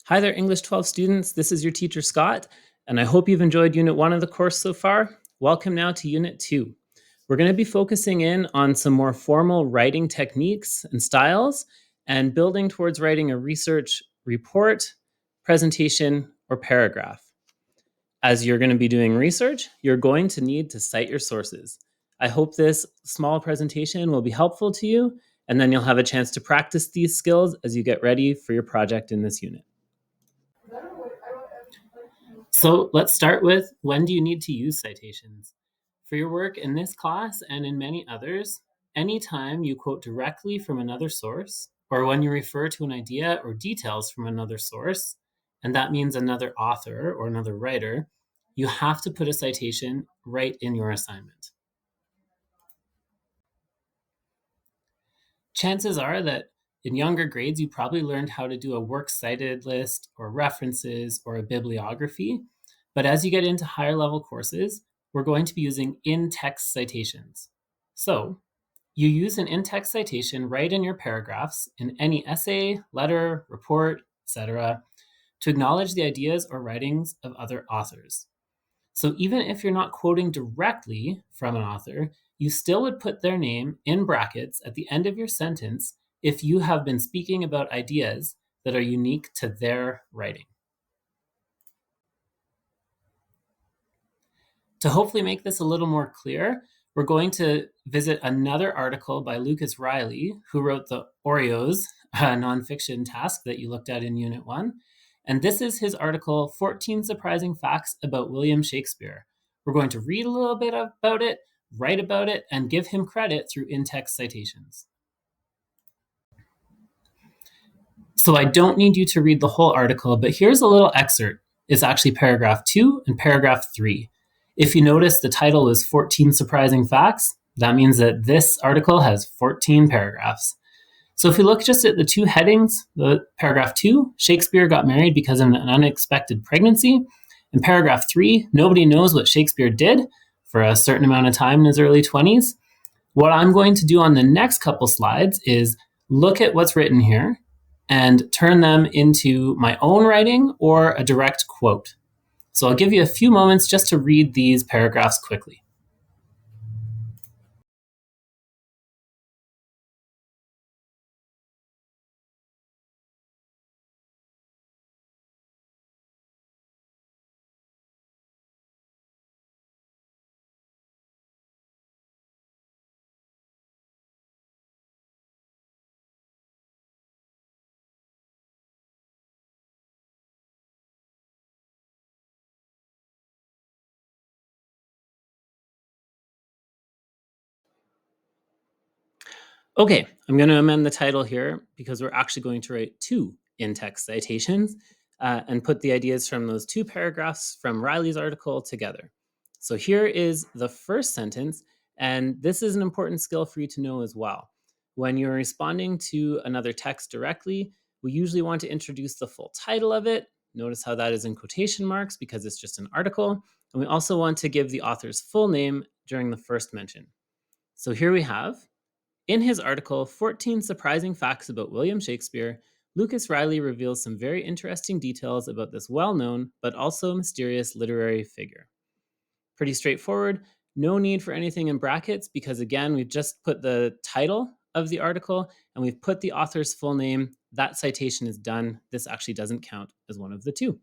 Hi there, English 12 students. This is your teacher, Scott, and I hope you've enjoyed Unit 1 of the course so far. Welcome now to Unit 2. We're going to be focusing in on some more formal writing techniques and styles and building towards writing a research report, presentation, or paragraph. As you're going to be doing research, you're going to need to cite your sources. I hope this small presentation will be helpful to you, and then you'll have a chance to practice these skills as you get ready for your project in this unit. So let's start with, when do you need to use citations? For your work in this class and in many others, anytime you quote directly from another source, or when you refer to an idea or details from another source, and that means another author or another writer, you have to put a citation right in your assignment. Chances are that in younger grades, you probably learned how to do a works cited list or references or a bibliography. But as you get into higher level courses, we're going to be using in-text citations. So you use an in-text citation right in your paragraphs in any essay, letter, report, etc., to acknowledge the ideas or writings of other authors. So even if you're not quoting directly from an author, you still would put their name in brackets at the end of your sentence if you have been speaking about ideas that are unique to their writing. To hopefully make this a little more clear, we're going to visit another article by Lucas Riley, who wrote the Oreos nonfiction task that you looked at in Unit 1. And this is his article, 14 Surprising Facts About William Shakespeare. We're going to read a little bit about it, write about it, and give him credit through in-text citations. So I don't need you to read the whole article, but here's a little excerpt. It's actually paragraph 2 and paragraph 3. If you notice, the title is 14 Surprising Facts. That means that this article has 14 paragraphs. So if we look just at the two headings, the paragraph 2, Shakespeare got married because of an unexpected pregnancy. In paragraph 3, nobody knows what Shakespeare did for a certain amount of time in his early 20s. What I'm going to do on the next couple slides is look at what's written here and turn them into my own writing or a direct quote. So I'll give you a few moments just to read these paragraphs quickly. Okay, I'm going to amend the title here because we're actually going to write two in-text citations and put the ideas from those two paragraphs from Riley's article together. So here is the first sentence, and this is an important skill for you to know as well. When you're responding to another text directly, we usually want to introduce the full title of it. Notice how that is in quotation marks because it's just an article. And we also want to give the author's full name during the first mention. So here we have, in his article, 14 Surprising Facts About William Shakespeare, Lucas Riley reveals some very interesting details about this well-known but also mysterious literary figure. Pretty straightforward. No need for anything in brackets because, again, we've just put the title of the article and we've put the author's full name. That citation is done. This actually doesn't count as one of the two.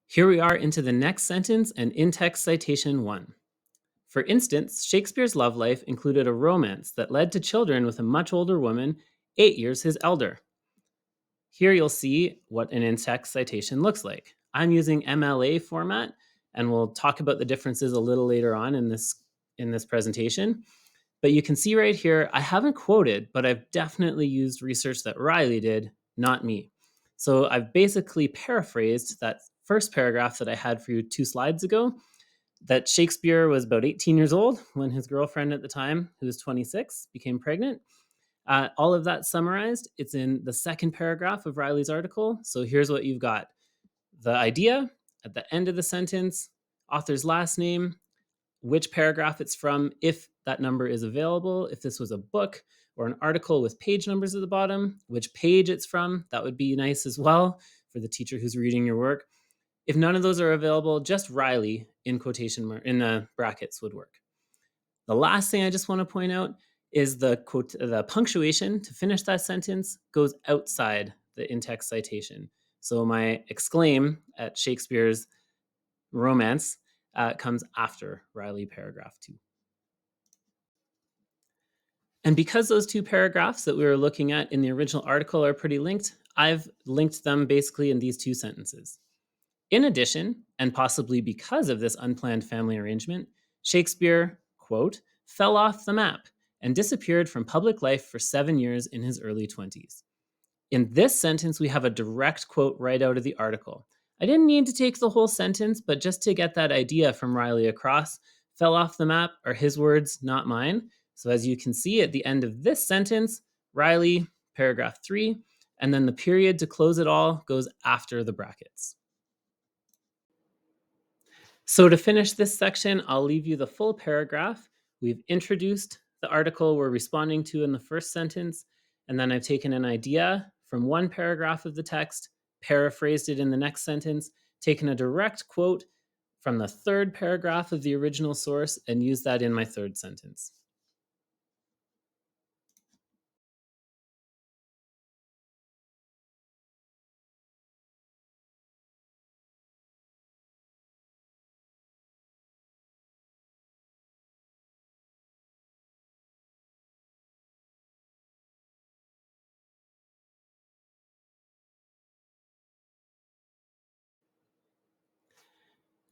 Here we are into the next sentence and in-text citation 1. For instance, Shakespeare's love life included a romance that led to children with a much older woman, 8 years his elder. Here you'll see what an in-text citation looks like. I'm using MLA format, and we'll talk about the differences a little later on in this presentation. But you can see right here, I haven't quoted, but I've definitely used research that Riley did, not me. So I've basically paraphrased that first paragraph that I had for you 2 slides ago, that Shakespeare was about 18 years old when his girlfriend at the time, who was 26, became pregnant. All of that summarized, it's in the second paragraph of Riley's article. So here's what you've got. The idea at the end of the sentence, author's last name, which paragraph it's from, if that number is available, if this was a book, or an article with page numbers at the bottom, which page it's from, that would be nice as well for the teacher who's reading your work. If none of those are available, just Riley in brackets would work. The last thing I just want to point out is the punctuation to finish that sentence goes outside the in-text citation. So my exclaim at Shakespeare's romance comes after Riley paragraph 2. And because those two paragraphs that we were looking at in the original article are pretty linked, I've linked them basically in these two sentences. In addition, and possibly because of this unplanned family arrangement, Shakespeare, quote, fell off the map and disappeared from public life for 7 years in his early 20s. In this sentence, we have a direct quote right out of the article. I didn't need to take the whole sentence, but just to get that idea from Riley across, fell off the map are his words, not mine. So as you can see at the end of this sentence, Riley, paragraph 3, and then the period to close it all goes after the brackets. So to finish this section, I'll leave you the full paragraph. We've introduced the article we're responding to in the first sentence, and then I've taken an idea from one paragraph of the text, paraphrased it in the next sentence, taken a direct quote from the third paragraph of the original source, and used that in my third sentence.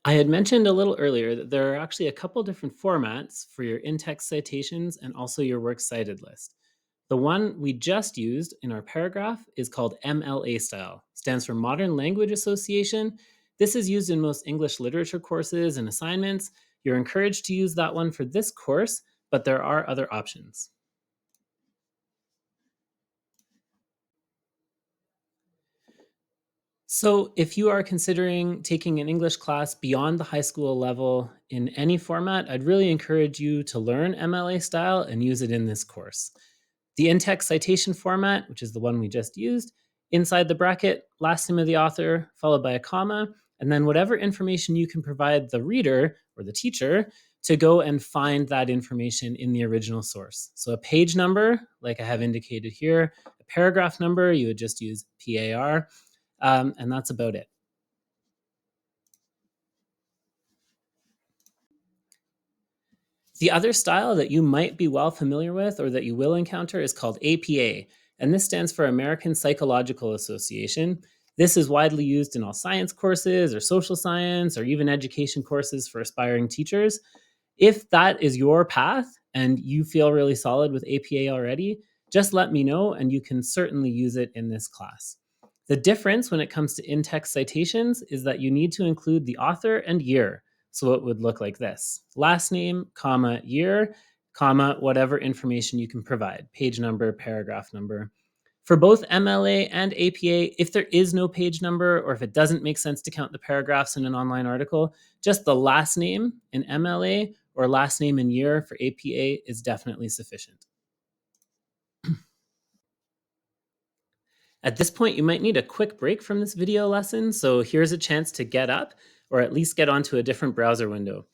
I had mentioned a little earlier that there are actually a couple different formats for your in-text citations and also your works cited list. The one we just used in our paragraph is called MLA style, stands for Modern Language Association. This is used in most English literature courses and assignments. You're encouraged to use that one for this course, but there are other options. So, if you are considering taking an English class beyond the high school level in any format, I'd really encourage you to learn MLA style and use it in this course. The in-text citation format, which is the one we just used, inside the bracket, last name of the author, followed by a comma, and then whatever information you can provide the reader or the teacher to go and find that information in the original source. So a page number, like I have indicated here, a paragraph number, you would just use PAR, and that's about it. The other style that you might be well familiar with or that you will encounter is called APA, and this stands for American Psychological Association. This is widely used in all science courses or social science or even education courses for aspiring teachers. If that is your path and you feel really solid with APA already, just let me know and you can certainly use it in this class. The difference when it comes to in-text citations is that you need to include the author and year. So it would look like this: last name, comma, year, comma, whatever information you can provide, page number, paragraph number. For both MLA and APA, if there is no page number or if it doesn't make sense to count the paragraphs in an online article, just the last name in MLA or last name and year for APA is definitely sufficient. At this point, you might need a quick break from this video lesson, so here's a chance to get up or at least get onto a different browser window.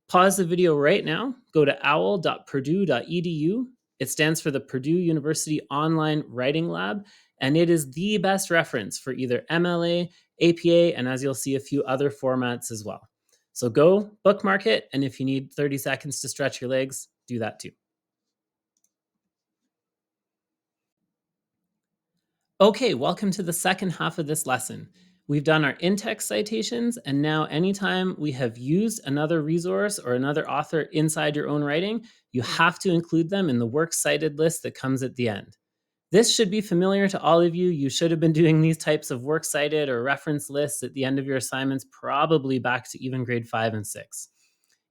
Pause the video right now, go to owl.purdue.edu. It stands for the Purdue University Online Writing Lab, and it is the best reference for either MLA, APA, and as you'll see, a few other formats as well. So go bookmark it, and if you need 30 seconds to stretch your legs, do that too. Okay, welcome to the second half of this lesson. We've done our in-text citations, and now anytime we have used another resource or another author inside your own writing, you have to include them in the works cited list that comes at the end. This should be familiar to all of you. You should have been doing these types of works cited or reference lists at the end of your assignments, probably back to even grade 5 and 6.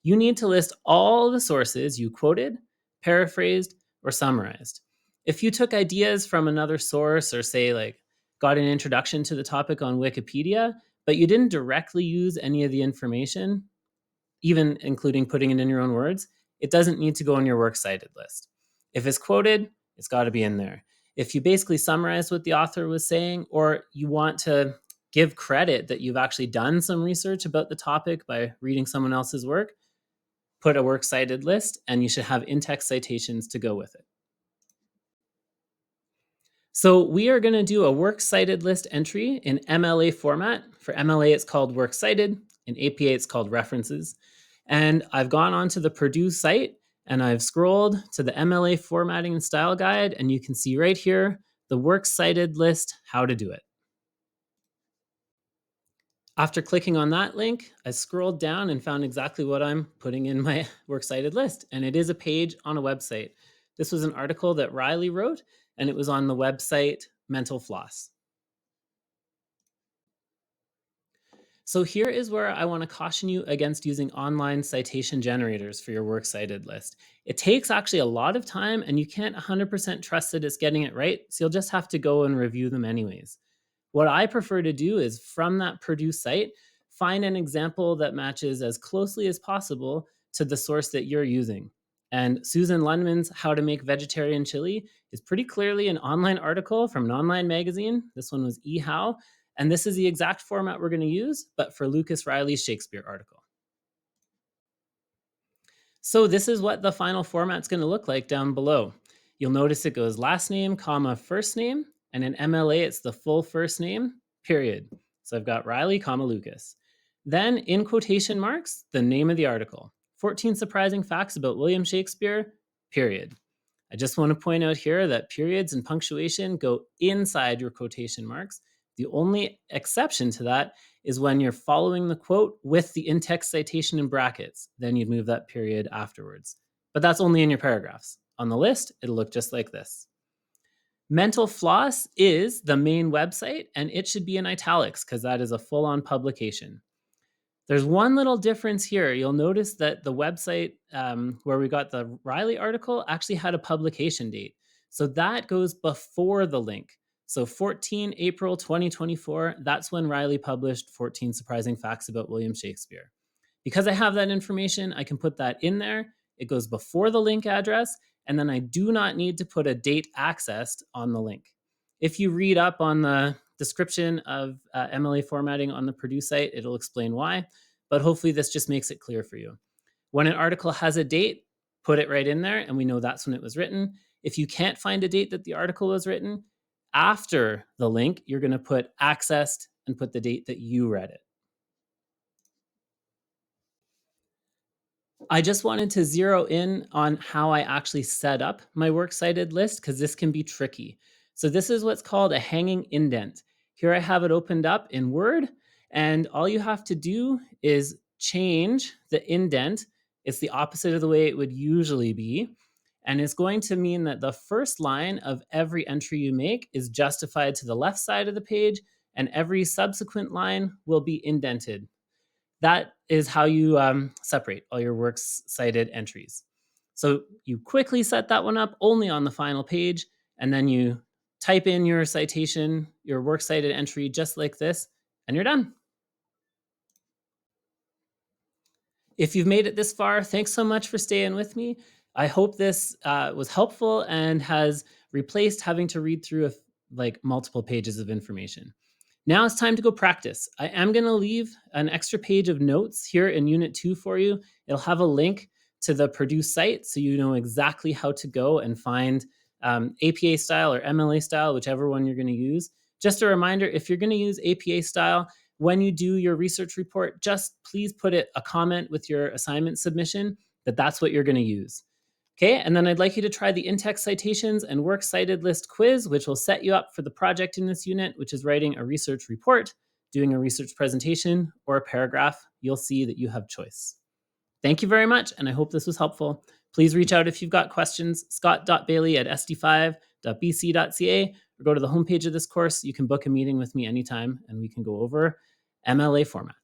You need to list all the sources you quoted, paraphrased, or summarized. If you took ideas from another source or say like got an introduction to the topic on Wikipedia, but you didn't directly use any of the information, even including putting it in your own words, it doesn't need to go on your works cited list. If it's quoted, It's got to be in there. If you basically summarize what the author was saying, or you want to give credit that you've actually done some research about the topic by reading someone else's work, put a works cited list, and you should have in-text citations to go with it. So we are going to do a works cited list entry in MLA format. For MLA, it's called works cited. In APA, it's called references. And I've gone onto the Purdue site and I've scrolled to the MLA formatting and style guide, and you can see right here the works cited list, how to do it. After clicking on that link, I scrolled down and found exactly what I'm putting in my works cited list, and it is a page on a website. This was an article that Riley wrote, and it was on the website Mental Floss. So here is where I want to caution you against using online citation generators for your works cited list. It takes actually a lot of time, and you can't 100% trust that it's getting it right, so you'll just have to go and review them anyways. What I prefer to do is from that Purdue site, find an example that matches as closely as possible to the source that you're using. And Susan Lundman's How to Make Vegetarian Chili is pretty clearly an online article from an online magazine. This one was eHow. And this is the exact format we're going to use, but for Lucas Riley's Shakespeare article. So this is what the final format's going to look like down below. You'll notice it goes last name, comma, first name. And in MLA, it's the full first name, period. So I've got Riley, comma, Lucas. Then in quotation marks, the name of the article. 14 surprising facts about William Shakespeare, period. I just want to point out here that periods and punctuation go inside your quotation marks. The only exception to that is when you're following the quote with the in-text citation in brackets. Then you'd move that period afterwards. But that's only in your paragraphs. On the list, it'll look just like this. Mental Floss is the main website, and it should be in italics because that is a full-on publication. There's one little difference here. You'll notice that the website where we got the Riley article actually had a publication date. So that goes before the link. So 14 April 2024, that's when Riley published 14 Surprising Facts About William Shakespeare. Because I have that information, I can put that in there. It goes before the link address, and then I do not need to put a date accessed on the link. If you read up on the description of MLA formatting on the Purdue site, it'll explain why, but hopefully this just makes it clear for you. When an article has a date, put it right in there, and we know that's when it was written. If you can't find a date that the article was written, after the link, you're going to put accessed and put the date that you read it. I just wanted to zero in on how I actually set up my works cited list because this can be tricky. So this is what's called a hanging indent. Here I have it opened up in Word, and all you have to do is change the indent. It's the opposite of the way it would usually be. And it's going to mean that the first line of every entry you make is justified to the left side of the page, and every subsequent line will be indented. That is how you separate all your works cited entries. So you quickly set that one up only on the final page, and then you type in your citation, your works cited entry just like this, and you're done. If you've made it this far, thanks so much for staying with me. I hope this was helpful and has replaced having to read through like multiple pages of information. Now it's time to go practice. I am going to leave an extra page of notes here in Unit 2 for you. It'll have a link to the Purdue site so you know exactly how to go and find APA style or MLA style, whichever one you're going to use. Just a reminder, if you're going to use APA style, when you do your research report, just please put a comment with your assignment submission that that's what you're going to use. Okay, and then I'd like you to try the in-text citations and works cited list quiz, which will set you up for the project in this unit, which is writing a research report, doing a research presentation, or a paragraph. You'll see that you have choice. Thank you very much, and I hope this was helpful. Please reach out if you've got questions, scott.bailey@sd5.bc.ca, or go to the homepage of this course. You can book a meeting with me anytime, and we can go over MLA format.